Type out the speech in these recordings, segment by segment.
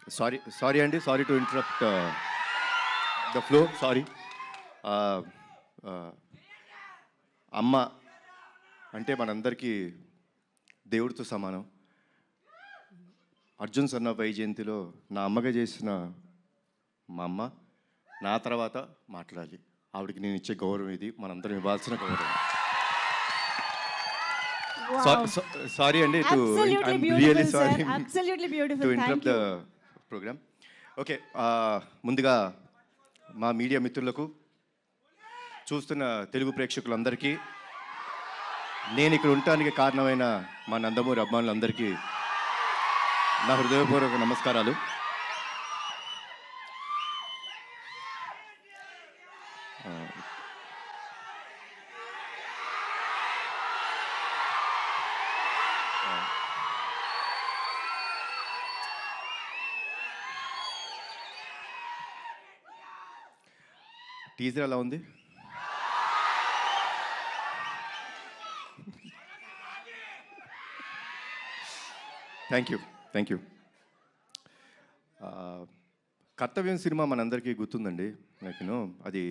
Sorry అండి, sorry to interrupt the flow, sorry. అమ్మ అంటే మనందరికీ దేవుడితో సమానం. అర్జున్ సన్ ఆఫ్ వైజయంతిలో నా అమ్మగా చేసిన మా అమ్మ నా తర్వాత మాట్లాడాలి. ఆవిడకి నేను ఇచ్చే గౌరవం ఇది, మనందరం ఇవ్వాల్సిన గౌరవం. సారీ అండి, really sorry to interrupt the programme. Okay, ముందుగా మా మీడియా మిత్రులకు, చూస్తున్న తెలుగు ప్రేక్షకులందరికీ, నేను ఇక్కడ ఉండటానికి కారణమైన మా నందమూరి అభిమానులందరికీ నా హృదయపూర్వక నమస్కారాలు. టీజర్ ఎలా ఉంది? Thank you. కర్తవ్యం సినిమా మనందరికీ గుర్తుందండి. నేను అది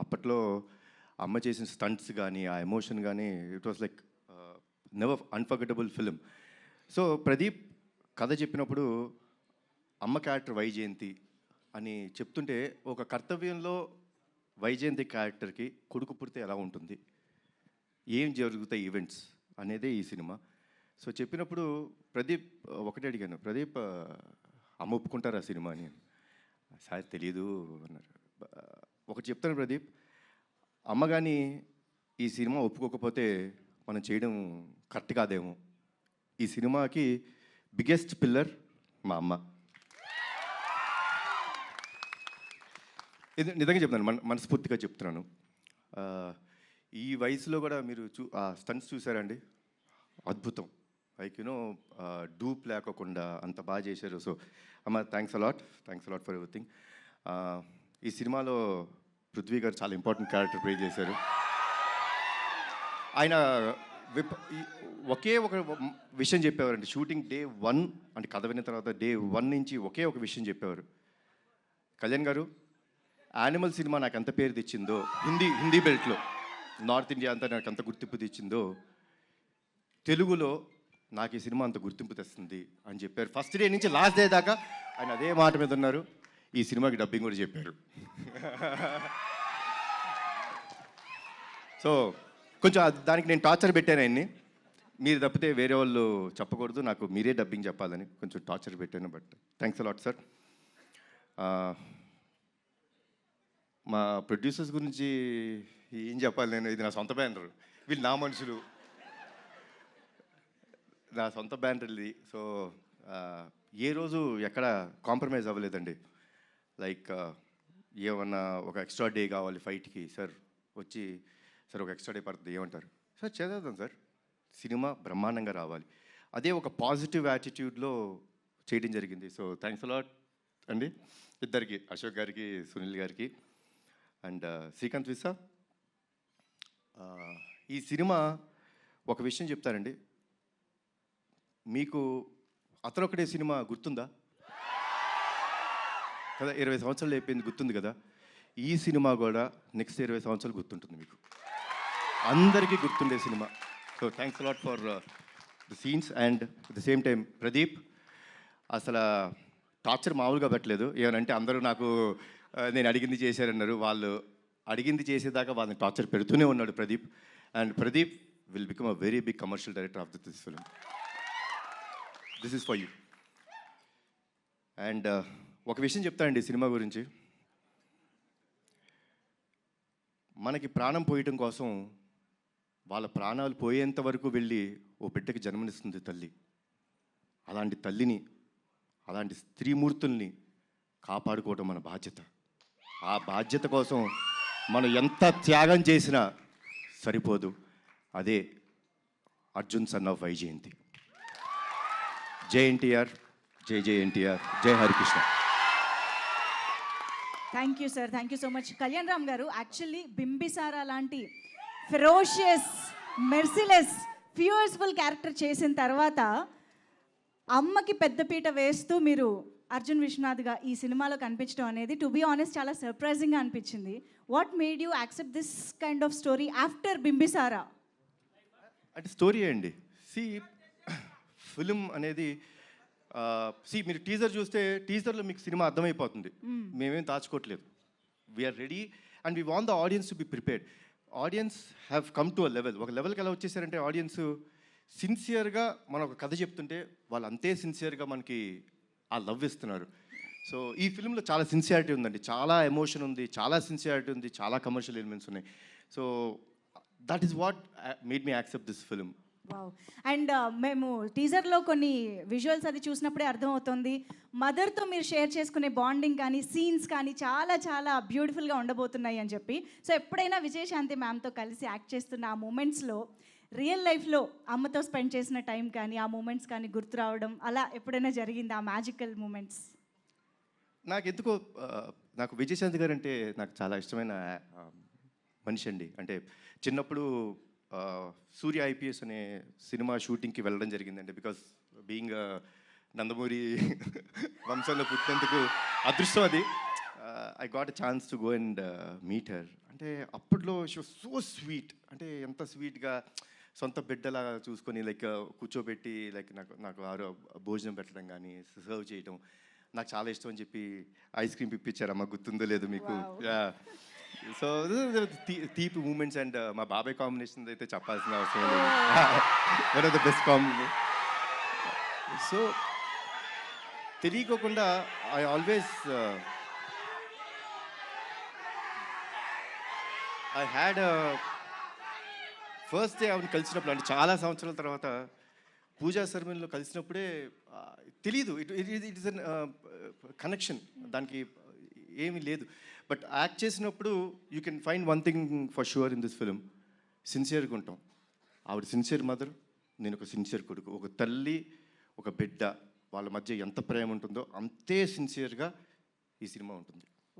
అప్పట్లో అమ్మ చేసిన స్టంట్స్ కానీ, ఆ ఎమోషన్ కానీ, it was like never unforgettable film. So Pradeep కథ చెప్పినప్పుడు అమ్మ క్యారెక్టర్ వైజయంతి అని చెప్తుంటే, ఒక కర్తవ్యంలో వైజయంతి క్యారెక్టర్కి కొడుకు పుడితే ఎలా ఉంటుంది, ఏం జరుగుతాయి ఈవెంట్స్ అనేదే ఈ సినిమా. సో చెప్పినప్పుడు ప్రదీప్ ఒకటే అడిగాను, ప్రదీప్ అమ్మ ఒప్పుకుంటారు ఆ సినిమా అని. సార్ తెలీదు అన్నారు. ఒకటి చెప్తాను ప్రదీప్, అమ్మ కానీ ఈ సినిమా ఒప్పుకోకపోతే మనం చేయడం కరెక్ట్ కాదేమో. ఈ సినిమాకి బిగ్గెస్ట్ పిల్లర్ మా అమ్మ. ఇది నిజంగా చెప్తున్నాను, మనస్ఫూర్తిగా చెప్తున్నాను. ఈ వయసులో కూడా మీరు స్టంట్స్ చూసారండి, అద్భుతం. లైక్ డూప్ లేకోకుండా అంత బాగా చేశారు. సో అమ్మ, థ్యాంక్స్ అలాట్ ఫర్ ఎవ్రీథింగ్. ఈ సినిమాలో పృథ్వీ గారు చాలా ఇంపార్టెంట్ క్యారెక్టర్ ప్లే చేశారు. ఆయన ఒకే ఒక విషయం చెప్పేవారండి. షూటింగ్ డే 1 అంటే కథ విన్న తర్వాత డే 1 నుంచి ఒకే ఒక విషయం చెప్పేవారు, కళ్యాణ్ గారు, యానిమల్ సినిమా నాకు ఎంత పేరు తెచ్చిందో, హిందీ బెల్ట్లో నార్త్ ఇండియా అంతా నాకు అంత గుర్తింపు తెచ్చిందో, తెలుగులో నాకు ఈ సినిమా అంత గుర్తింపు తెస్తుంది అని చెప్పారు. ఫస్ట్ డే నుంచి లాస్ట్ డే దాకా ఆయన అదే మాట మీద ఉన్నారు. ఈ సినిమాకి డబ్బింగ్ కూడా చెప్పారు. సో కొంచెం దానికి నేను టార్చర్ పెట్టాను ఆయన్ని. మీరు తప్పితే వేరే వాళ్ళు చెప్పకూడదు, నాకు మీరే డబ్బింగ్ చెప్పాలని కొంచెం టార్చర్ పెట్టాను. But thanks a lot sir. మా ప్రొడ్యూసర్స్ గురించి ఏం చెప్పాలి నేను, ఇది నా సొంత బ్యానర్, వీళ్ళు నా మనుషులు, నా సొంత బ్యానర్ ఇది. సో ఏ రోజు ఎక్కడ కాంప్రమైజ్ అవ్వలేదండి. లైక్ ఏమన్నా ఒక ఎక్స్ట్రా డే కావాలి ఫైట్కి, సార్ వచ్చి సార్ ఒక ఎక్స్ట్రా డే పడుతుంది, ఏమంటారు సార్, చేద్దాం సార్, సినిమా బ్రహ్మాండంగా రావాలి. అదే ఒక పాజిటివ్ యాటిట్యూడ్లో చేయడం జరిగింది. సో థ్యాంక్స్ అలాట్ అండి ఇద్దరికి, అశోక్ గారికి, సునీల్ గారికి అండ్ శ్రీకాంత్ విసా. ఈ సినిమా ఒక విషయం చెప్తారండి, మీకు అతనొక్కడే సినిమా గుర్తుందా కదా, 20 సంవత్సరాలు అయిపోయింది, గుర్తుంది కదా. ఈ సినిమా కూడా నెక్స్ట్ 20 సంవత్సరాలు గుర్తుంటుంది మీకు, అందరికీ గుర్తుండే cinema. So thanks a lot for the scenes. And at the same time Pradeep అసలు టార్చర్ మామూలుగా పెట్టలేదు. ఏమనంటే అందరూ నాకు నేను అడిగింది చేశారన్నారు, వాళ్ళు అడిగింది చేసేదాకా వాళ్ళని టార్చర్ పెడుతూనే ఉన్నాడు Pradeep. And Pradeep will become a very big commercial director of this film. This is for you. And ఒక విషయం చెప్తానండి సినిమా గురించి, మనకి ప్రాణం పోయటం కోసం వాళ్ళ ప్రాణాలు పోయేంత వరకు వెళ్ళి ఓ బిడ్డకి జన్మనిస్తుంది తల్లి. అలాంటి తల్లిని, అలాంటి స్త్రీమూర్తుల్ని కాపాడుకోవడం మన బాధ్యత. ఆ బాధ్యత కోసం మనం ఎంత త్యాగం చేసినా సరిపోదు. అదే అర్జున్ సన్ ఆఫ్ వైజయంతి. జై ఎన్టీఆర్, జై ఎన్టీఆర్, జై Harikrishna. Thank you sir, thank you so much. Kalyan Ram గారు, యాక్చువల్లీ బింబిసారా లాంటి ఫెరోషియస్, మెర్సిలెస్, ఫ్యూయర్స్ఫుల్ క్యారెక్టర్ చేసిన తర్వాత అమ్మకి పెద్దపీట వేస్తూ మీరు అర్జున్ విశ్వనాథ్గా ఈ సినిమాలో కనిపించడం అనేది టు బీ ఆనెస్ట్ చాలా సర్ప్రైజింగ్గా అనిపించింది. What made you accept this kind of story after Bimbisara? అంటే స్టోరీ అండి. సి ఫిలిం అనేది మీరు టీజర్ చూస్తే టీజర్లో మీకు సినిమా అర్థమైపోతుంది. మేమేం దాచుకోవట్లేదు. We are ready and we want the audience to be prepared. Audience have come to a level. ఒక లెవెల్కి ఎలా వచ్చేసారంటే ఆడియన్స్ సిన్సియర్గా మనం ఒక కథ చెప్తుంటే వాళ్ళు అంతే సిన్సియర్గా మనకి ఆ లవ్ ఇస్తున్నారు. సో ఈ ఫిల్మ్లో చాలా సిన్సియారిటీ ఉందండి, చాలా ఎమోషన్ ఉంది, చాలా సిన్సియారిటీ ఉంది, చాలా కమర్షియల్ ఎలిమెంట్స్ ఉన్నాయి. So that is what made me accept this film. Wow. And మేము టీజర్లో కొన్ని విజువల్స్ అది చూసినప్పుడే అర్థమవుతుంది మదర్తో మీరు షేర్ చేసుకునే బాండింగ్ కానీ సీన్స్ కానీ చాలా చాలా బ్యూటిఫుల్గా ఉండబోతున్నాయి అని చెప్పి. సో ఎప్పుడైనా విజయశాంతి మ్యామ్తో కలిసి యాక్ట్ చేస్తున్న ఆ మూమెంట్స్లో రియల్ లైఫ్లో అమ్మతో స్పెండ్ చేసిన టైం కానీ ఆ మూమెంట్స్ కానీ గుర్తు రావడం అలా ఎప్పుడైనా జరిగింది ఆ మ్యాజికల్ మూమెంట్స్? నాకు ఎందుకో నాకు విజయశాంతి గారు అంటే నాకు చాలా ఇష్టమైన మనిషి అండి. అంటే చిన్నప్పుడు సూర్య ఐపీఎస్ అనే సినిమా షూటింగ్కి వెళ్ళడం జరిగిందండి. బికాస్ బీయింగ్ నందమూరి వంశంలో పుట్టినందుకు అదృష్టం అది. I got a chance to go and meet her. అంటే అప్పట్లో షీ వాస్ సో స్వీట్. అంటే ఎంత స్వీట్గా సొంత బిడ్డలా చూసుకొని లైక్ కూర్చోబెట్టి లైక్ నాకు భోజనం పెట్టడం కానీ సర్వ్ చేయడం నాకు చాలా ఇష్టం అని చెప్పి ఐస్ క్రీమ్ ఇప్పించారు. అమ్మ గుర్తుందో లేదు మీకు? సో తీపి మూమెంట్స్. అండ్ మా బాబాయ్ కాంబినేషన్ అయితే చెప్పాల్సిన అవసరం లేదు. One of the best combination. So తెలియకోకుండా I always I had first day ఆవిడ కలిసినప్పుడు అంటే చాలా సంవత్సరాల తర్వాత పూజా సెరమనీలో కలిసినప్పుడే తెలీదు ఇట్ ఇస్ అన్ కనెక్షన్, దానికి ఏమీ లేదు. బట్ యాక్ట్ చేసినప్పుడు you can find one thing for sure in this film, సిన్సియర్గా ఉంటాం. ఆవిడ సిన్సియర్ మదర్, నేను ఒక సిన్సియర్ కొడుకు. ఒక తల్లి ఒక బిడ్డ వాళ్ళ మధ్య ఎంత ప్రేమ ఉంటుందో అంతే సిన్సియర్గా ఈ సినిమా ఉంటుంది.